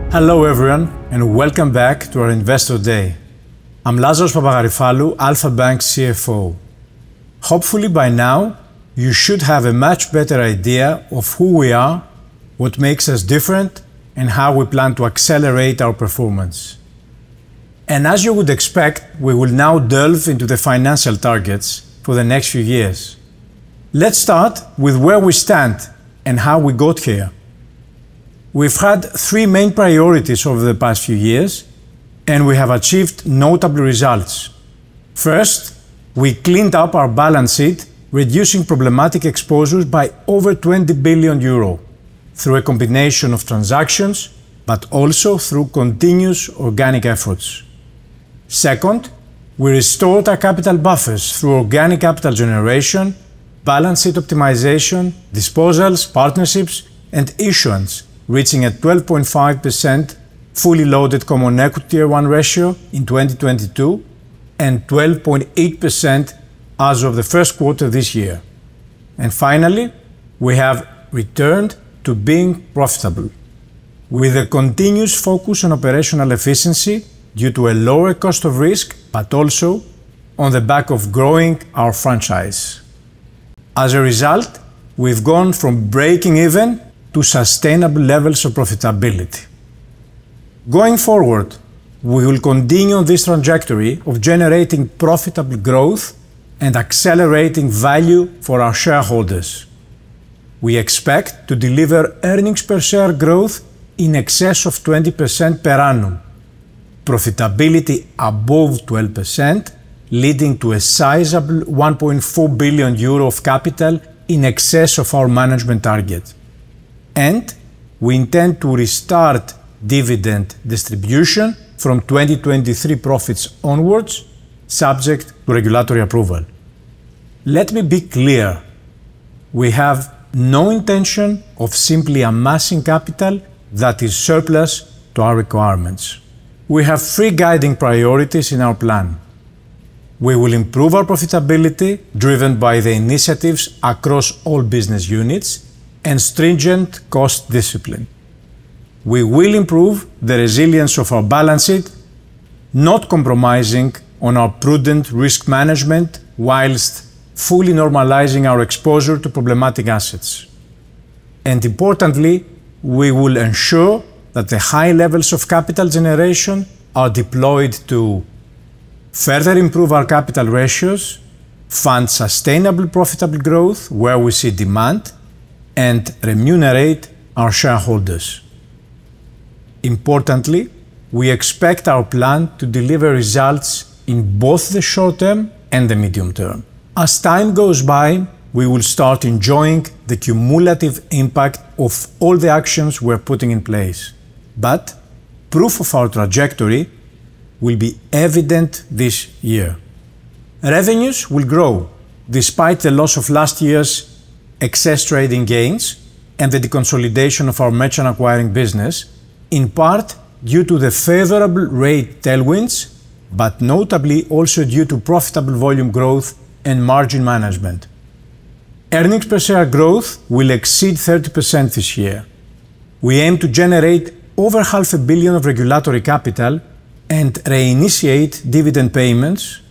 Hello everyone and welcome back to our Investor Day. I'm Lazaros Papagarifalu, Alpha Bank CFO. Hopefully by now you should have a much better idea of who we are, what makes us different, and how we plan to accelerate our performance. And as you would expect, we will now delve into the financial targets for the next few years. Let's start with where we stand and how we got here. We've had three main priorities over the past few years, and we have achieved notable results. First, we cleaned up our balance sheet, reducing problematic exposures by over 20 billion euro through a combination of transactions, but also through continuous organic efforts. Second, we restored our capital buffers through organic capital generation, balance sheet optimization, disposals, partnerships, and issuance, reaching a 12.5% fully loaded Common Equity Tier 1 ratio in 2022 and 12.8% as of the first quarter this year. And finally, we have returned to being profitable, with a continuous focus on operational efficiency due to a lower cost of risk, but also on the back of growing our franchise. As a result, we've gone from breaking even to sustainable levels of profitability. Going forward, we will continue on this trajectory of generating profitable growth and accelerating value for our shareholders. We expect to deliver earnings per share growth in excess of 20% per annum, profitability above 12%, leading to a sizable 1.4 billion euro of capital in excess of our management target. And we intend to restart dividend distribution from 2023 profits onwards, subject to regulatory approval. Let me be clear. We have no intention of simply amassing capital that is surplus to our requirements. We have three guiding priorities in our plan. We will improve our profitability, driven by the initiatives across all business units and stringent cost discipline. We will improve the resilience of our balance sheet, not compromising on our prudent risk management whilst fully normalizing our exposure to problematic assets. And importantly, we will ensure that the high levels of capital generation are deployed to further improve our capital ratios, fund sustainable profitable growth where we see demand, and remunerate our shareholders. Importantly, we expect our plan to deliver results in both the short term and the medium term. As time goes by, we will start enjoying the cumulative impact of all the actions we're putting in place. But proof of our trajectory will be evident this year. Revenues will grow despite the loss of last year's excess trading gains and the deconsolidation of our merchant acquiring business, in part due to the favorable rate tailwinds, but notably also due to profitable volume growth and margin management. Earnings per share growth will exceed 30% this year. We aim to generate over $500 million of regulatory capital and reinitiate dividend payments,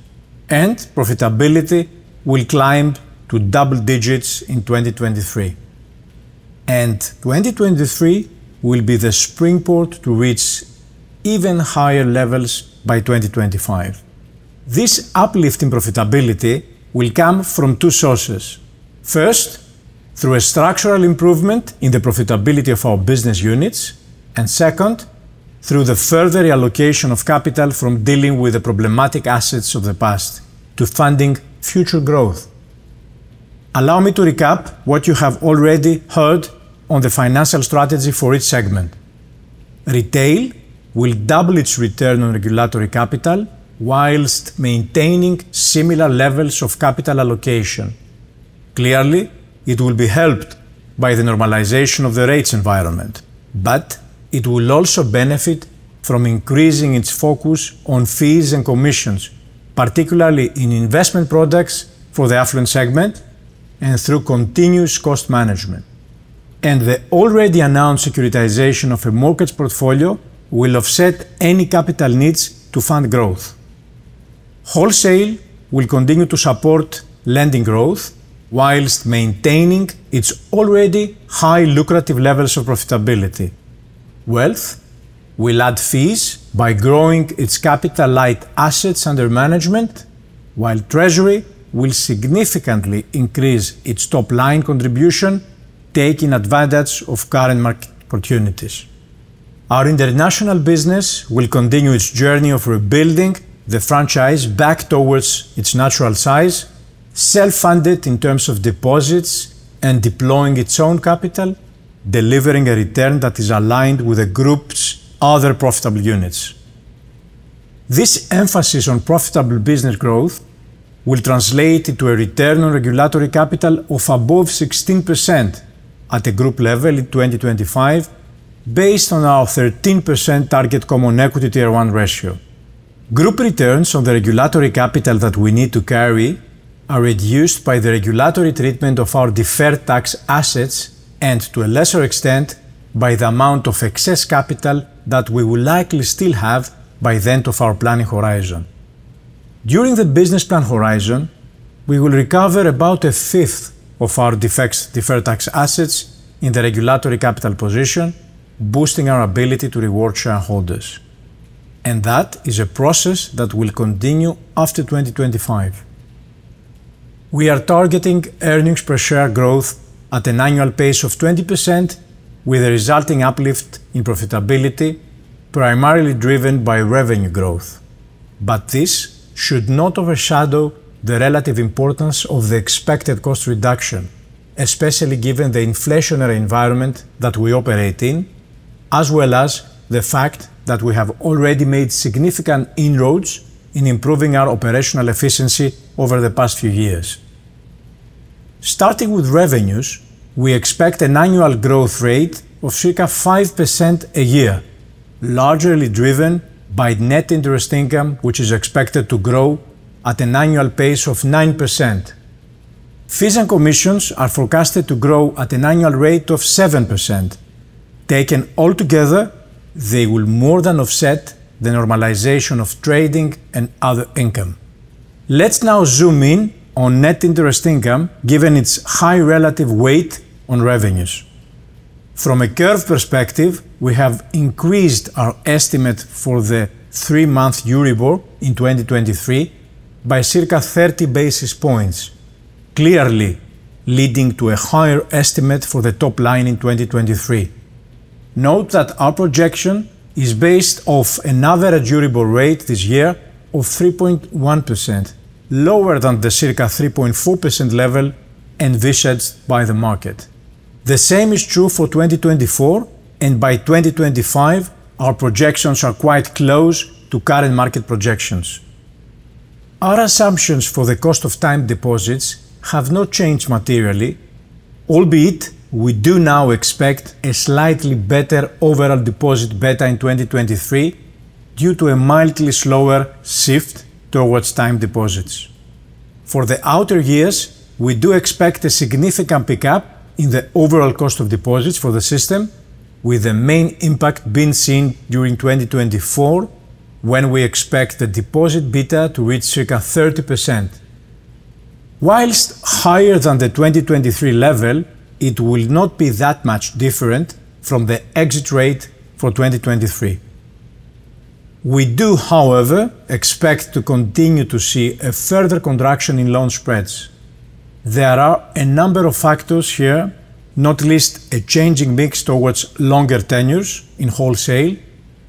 and profitability will climb to double digits in 2023. And 2023 will be the springboard to reach even higher levels by 2025. This uplift in profitability will come from two sources. First, through a structural improvement in the profitability of our business units, and second, through the further reallocation of capital from dealing with the problematic assets of the past to funding future growth. Allow me to recap what you have already heard on the financial strategy for each segment. Retail will double its return on regulatory capital whilst maintaining similar levels of capital allocation. Clearly, it will be helped by the normalization of the rates environment, but it will also benefit from increasing its focus on fees and commissions, particularly in investment products for the affluent segment and through continuous cost management. And the already announced securitization of a mortgage portfolio will offset any capital needs to fund growth. Wholesale will continue to support lending growth whilst maintaining its already high lucrative levels of profitability. Wealth will add fees by growing its capital-light assets under management, while Treasury will significantly increase its top-line contribution, taking advantage of current market opportunities. Our international business will continue its journey of rebuilding the franchise back towards its natural size, self-funded in terms of deposits and deploying its own capital, delivering a return that is aligned with the group's other profitable units. This emphasis on profitable business growth will translate into a return on regulatory capital of above 16% at a group level in 2025, based on our 13% target Common Equity Tier 1 ratio. Group returns on the regulatory capital that we need to carry are reduced by the regulatory treatment of our deferred tax assets and, to a lesser extent, by the amount of excess capital that we will likely still have by the end of our planning horizon. During the business plan horizon, we will recover about a fifth of our deferred tax assets in the regulatory capital position, boosting our ability to reward shareholders. And that is a process that will continue after 2025. We are targeting earnings per share growth at an annual pace of 20%, with a resulting uplift in profitability, primarily driven by revenue growth. But this should not overshadow the relative importance of the expected cost reduction, especially given the inflationary environment that we operate in, as well as the fact that we have already made significant inroads in improving our operational efficiency over the past few years. Starting with revenues, we expect an annual growth rate of circa 5% a year, largely driven by net interest income, which is expected to grow at an annual pace of 9%. Fees and commissions are forecasted to grow at an annual rate of 7%. Taken all together, they will more than offset the normalization of trading and other income. Let's now zoom in on net interest income, given its high relative weight on revenues. From a curve perspective, we have increased our estimate for the 3-month Euribor in 2023 by circa 30 basis points, clearly leading to a higher estimate for the top line in 2023. Note that our projection is based off an average Euribor rate this year of 3.1%, lower than the circa 3.4% level envisaged by the market. The same is true for 2024, and by 2025, our projections are quite close to current market projections. Our assumptions for the cost of time deposits have not changed materially, albeit we do now expect a slightly better overall deposit beta in 2023 due to a mildly slower shift towards time deposits. For the outer years, we do expect a significant pickup in the overall cost of deposits for the system, with the main impact being seen during 2024, when we expect the deposit beta to reach circa 30%. Whilst higher than the 2023 level, it will not be that much different from the exit rate for 2023. We do, however, expect to continue to see a further contraction in loan spreads. There are a number of factors here, not least a changing mix towards longer tenures in wholesale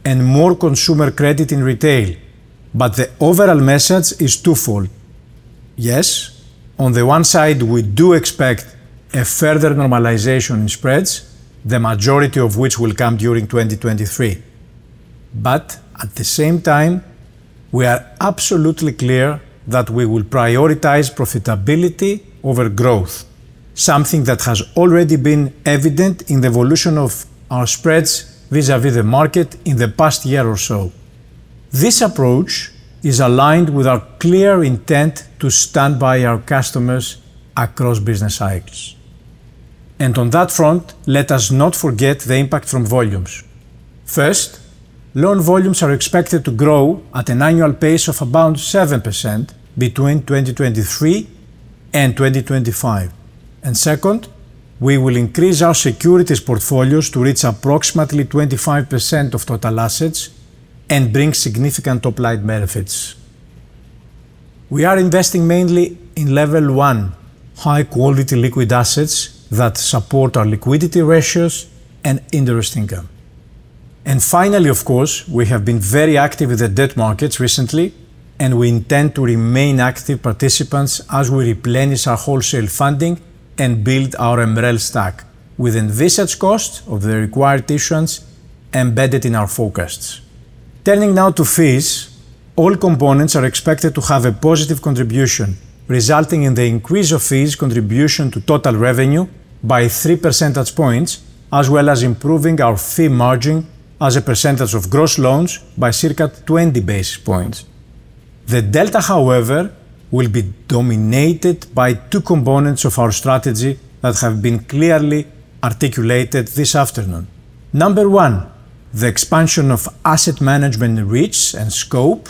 and more consumer credit in retail. But the overall message is twofold. Yes, on the one side, we do expect a further normalization in spreads, the majority of which will come during 2023. But at the same time, we are absolutely clear that we will prioritize profitability over growth, something that has already been evident in the evolution of our spreads vis-à-vis the market in the past year or so. This approach is aligned with our clear intent to stand by our customers across business cycles. And on that front, let us not forget the impact from volumes. First, loan volumes are expected to grow at an annual pace of about 7% between 2023 and 2025. And second, we will increase our securities portfolios to reach approximately 25% of total assets and bring significant top-line benefits. We are investing mainly in level 1, high-quality liquid assets that support our liquidity ratios and interest income. And finally, of course, we have been very active in the debt markets recently, and we intend to remain active participants as we replenish our wholesale funding and build our MREL stack, with envisaged cost of the required issuance embedded in our forecasts. Turning now to fees, all components are expected to have a positive contribution, resulting in the increase of fees contribution to total revenue by 3 percentage points, as well as improving our fee margin as a percentage of gross loans by circa 20 basis points. The delta, however, will be dominated by two components of our strategy that have been clearly articulated this afternoon. Number one, the expansion of asset management reach and scope,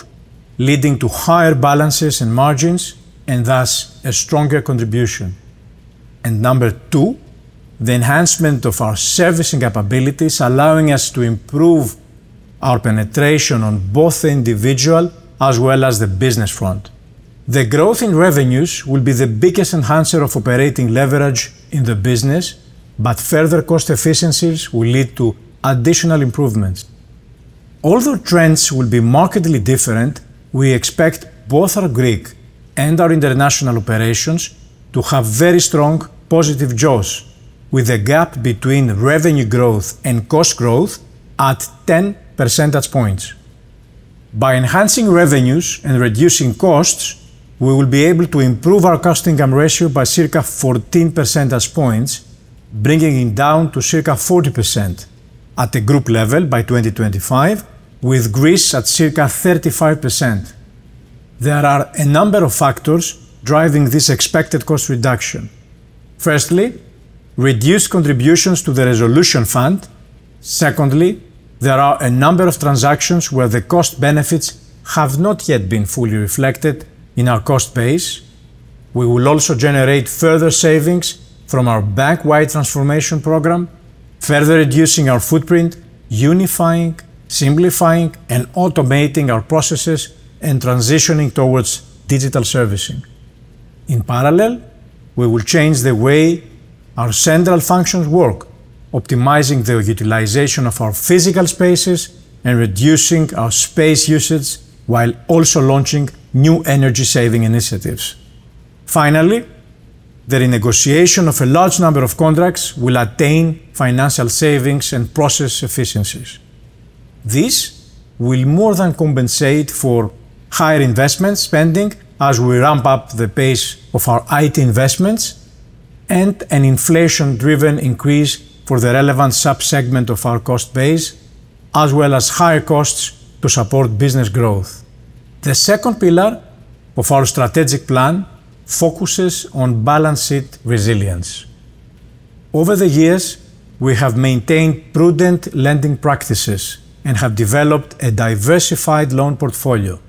leading to higher balances and margins, and thus a stronger contribution. And number two, the enhancement of our servicing capabilities, allowing us to improve our penetration on both the individual as well as the business front. The growth in revenues will be the biggest enhancer of operating leverage in the business, but further cost efficiencies will lead to additional improvements. Although trends will be markedly different, we expect both our Greek and our international operations to have very strong positive jaws, with the gap between revenue growth and cost growth at 10 percentage points. By enhancing revenues and reducing costs, we will be able to improve our cost-income ratio by circa 14 percentage points, bringing it down to circa 40% at a group level by 2025, with Greece at circa 35%. There are a number of factors driving this expected cost reduction. Firstly, reduced contributions to the resolution fund. Secondly, there are a number of transactions where the cost benefits have not yet been fully reflected in our cost base. We will also generate further savings from our bank-wide transformation program, further reducing our footprint, unifying, simplifying, and automating our processes and transitioning towards digital servicing. In parallel, we will change the way our central functions work, optimizing the utilization of our physical spaces and reducing our space usage while also launching new energy-saving initiatives. Finally, the renegotiation of a large number of contracts will attain financial savings and process efficiencies. This will more than compensate for higher investment spending as we ramp up the pace of our IT investments and an inflation-driven increase for the relevant sub-segment of our cost base, as well as higher costs to support business growth. The second pillar of our strategic plan focuses on balance sheet resilience. Over the years, we have maintained prudent lending practices and have developed a diversified loan portfolio.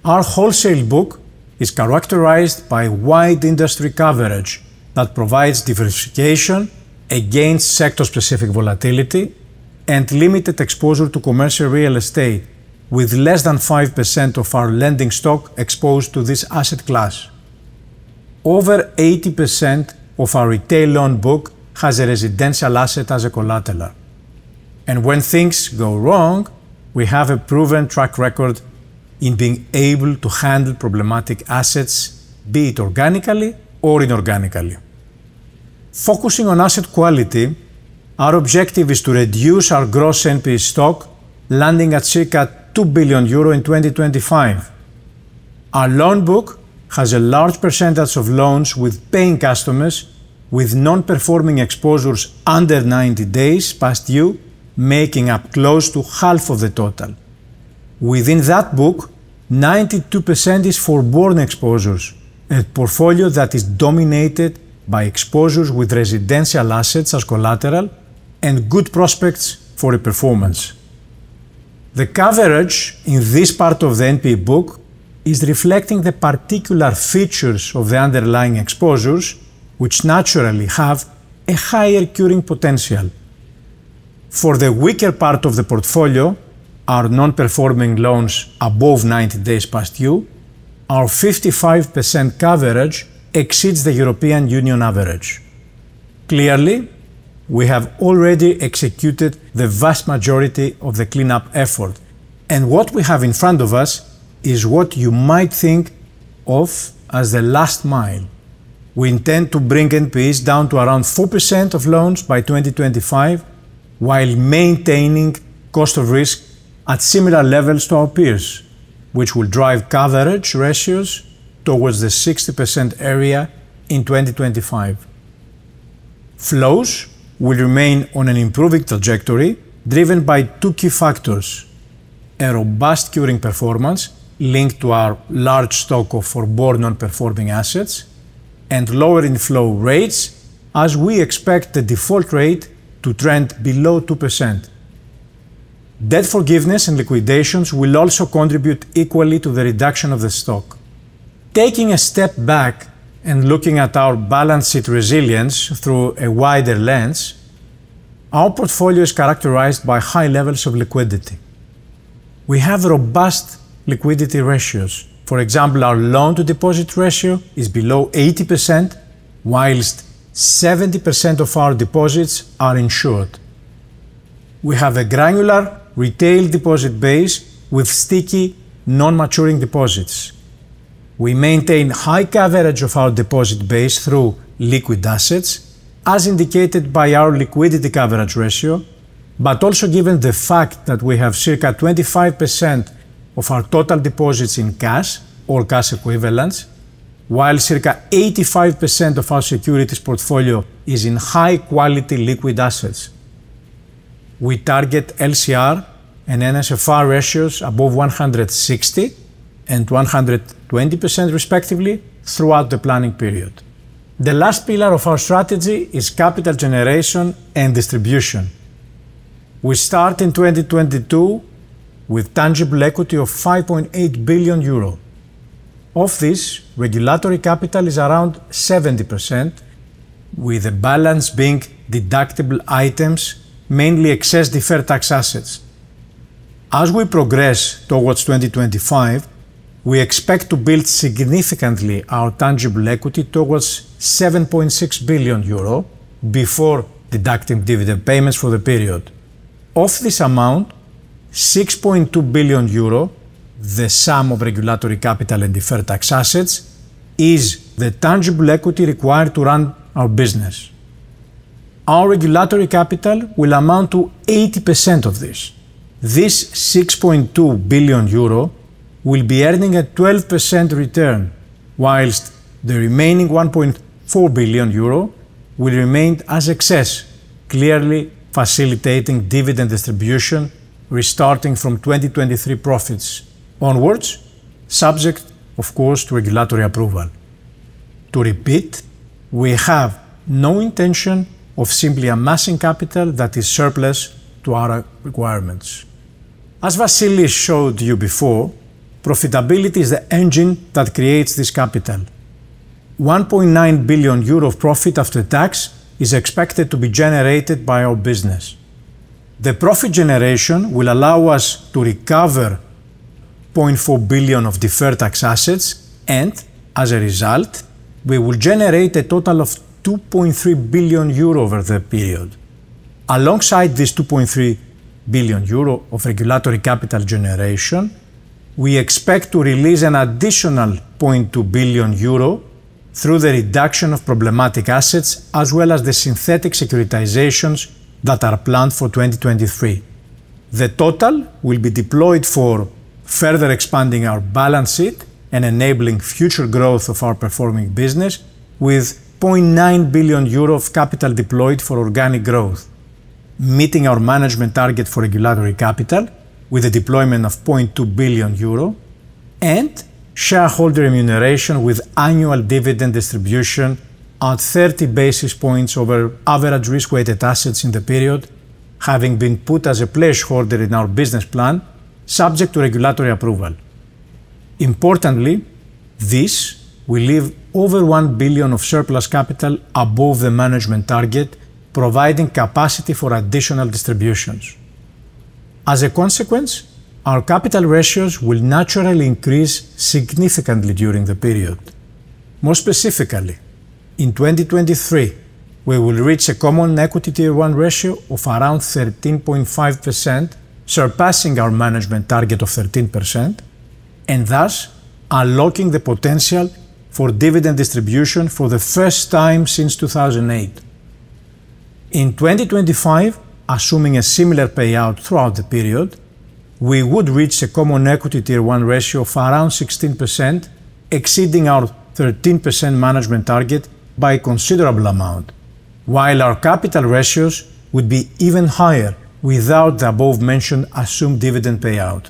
Our wholesale book is characterized by wide industry coverage that provides diversification against sector-specific volatility and limited exposure to commercial real estate, with less than 5% of our lending stock exposed to this asset class. Over 80% of our retail loan book has a residential asset as a collateral. And when things go wrong, we have a proven track record in being able to handle problematic assets, be it organically or inorganically. Focusing on asset quality, our objective is to reduce our gross NPE stock, landing at circa €2 billion in 2025. Our loan book has a large percentage of loans with paying customers, with non-performing exposures under 90 days past due, making up close to half of the total. Within that book, 92% is forborne exposures, a portfolio that is dominated by exposures with residential assets as collateral and good prospects for a performance. The coverage in this part of the NPE book is reflecting the particular features of the underlying exposures, which naturally have a higher curing potential. For the weaker part of the portfolio, our non-performing loans above 90 days past due, our 55% coverage exceeds the European Union average. Clearly, we have already executed the vast majority of the cleanup effort, and what we have in front of us is what you might think of as the last mile. We intend to bring NPEs down to around 4% of loans by 2025, while maintaining cost of risk at similar levels to our peers, which will drive coverage ratios towards the 60% area in 2025. Flows will remain on an improving trajectory, driven by two key factors: a robust curing performance linked to our large stock of forborne non-performing assets, and lower inflow rates as we expect the default rate to trend below 2%. Debt forgiveness and liquidations will also contribute equally to the reduction of the stock. Taking a step back and looking at our balance sheet resilience through a wider lens, our portfolio is characterized by high levels of liquidity. We have robust liquidity ratios. For example, our loan-to-deposit ratio is below 80%, whilst 70% of our deposits are insured. We have a granular retail deposit base with sticky, non-maturing deposits. We maintain high coverage of our deposit base through liquid assets, as indicated by our liquidity coverage ratio, but also given the fact that we have circa 25% of our total deposits in cash or cash equivalents, while circa 85% of our securities portfolio is in high-quality liquid assets. We target LCR and NSFR ratios above 160 and 120% respectively throughout the planning period. The last pillar of our strategy is capital generation and distribution. We start in 2022 with tangible equity of 5.8 billion euro. Of this, regulatory capital is around 70%, with the balance being deductible items, mainly excess deferred tax assets. As we progress towards 2025, we expect to build significantly our tangible equity towards 7.6 billion euro before deducting dividend payments for the period. Of this amount, 6.2 billion euro, the sum of regulatory capital and deferred tax assets, is the tangible equity required to run our business. Our regulatory capital will amount to 80% of this. This 6.2 billion euro will be earning a 12% return, whilst the remaining 1.4 billion euro will remain as excess, clearly facilitating dividend distribution restarting from 2023 profits onwards, subject, of course, to regulatory approval. To repeat, we have no intention of simply amassing capital that is surplus to our requirements. As Vasilis showed you before, profitability is the engine that creates this capital. 1.9 billion euro of profit after tax is expected to be generated by our business. The profit generation will allow us to recover 0.4 billion of deferred tax assets, and as a result, we will generate a total of 2.3 billion euro over the period. Alongside this 2.3 billion euro of regulatory capital generation, we expect to release an additional 0.2 billion euro through the reduction of problematic assets as well as the synthetic securitizations that are planned for 2023. The total will be deployed for further expanding our balance sheet and enabling future growth of our performing business, with 0.9 billion euro of capital deployed for organic growth, meeting our management target for regulatory capital with a deployment of 0.2 billion euro, and shareholder remuneration with annual dividend distribution at 30 basis points over average risk-weighted assets in the period, having been put as a placeholder in our business plan subject to regulatory approval. Importantly, this will leave over 1 billion of surplus capital above the management target, providing capacity for additional distributions. As a consequence, our capital ratios will naturally increase significantly during the period. More specifically, in 2023, we will reach a Common Equity Tier 1 ratio of around 13.5%, surpassing our management target of 13%, and thus unlocking the potential for dividend distribution for the first time since 2008. In 2025, assuming a similar payout throughout the period, we would reach a Common Equity Tier 1 ratio of around 16%, exceeding our 13% management target by a considerable amount, while our capital ratios would be even higher without the above-mentioned assumed dividend payout.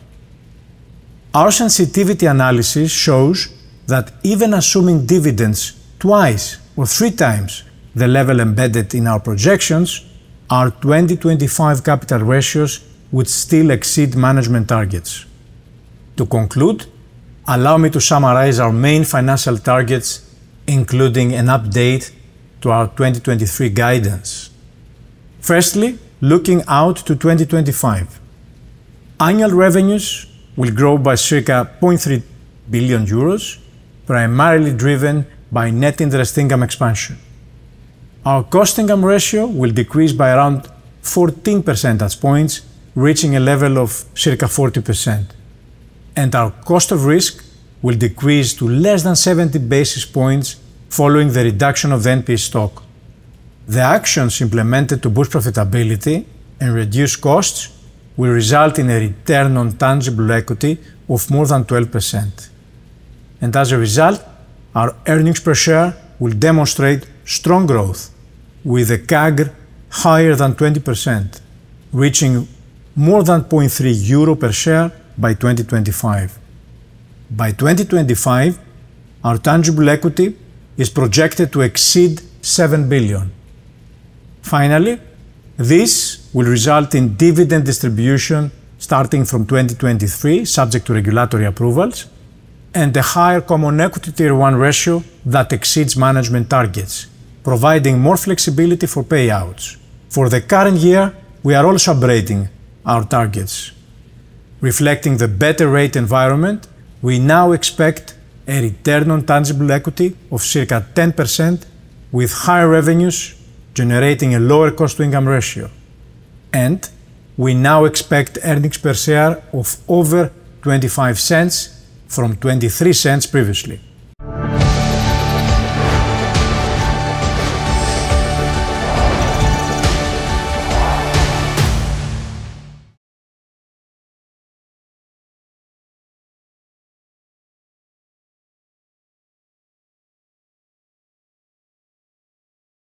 Our sensitivity analysis shows that even assuming dividends twice or 3 times the level embedded in our projections, our 2025 capital ratios would still exceed management targets. To conclude, allow me to summarize our main financial targets, including an update to our 2023 guidance. Firstly, looking out to 2025. Annual revenues will grow by circa 0.3 billion euros, primarily driven by net interest income expansion. Our cost-income ratio will decrease by around 14 percentage points, reaching a level of circa 40%. And our cost of risk will decrease to less than 70 basis points following the reduction of the NPE stock. The actions implemented to boost profitability and reduce costs will result in a return on tangible equity of more than 12%. And as a result, our earnings per share will demonstrate strong growth, with a CAGR higher than 20%, reaching more than 0.3 euro per share by 2025. By 2025, our tangible equity is projected to exceed 7 billion. Finally, this will result in dividend distribution starting from 2023, subject to regulatory approvals, and a higher Common Equity Tier 1 ratio that exceeds management targets, providing more flexibility for payouts. For the current year, we are also upgrading our targets. Reflecting the better rate environment, we now expect a return on tangible equity of circa 10%, with higher revenues generating a lower cost-to-income ratio. And we now expect earnings per share of over 25 cents from 23 cents previously.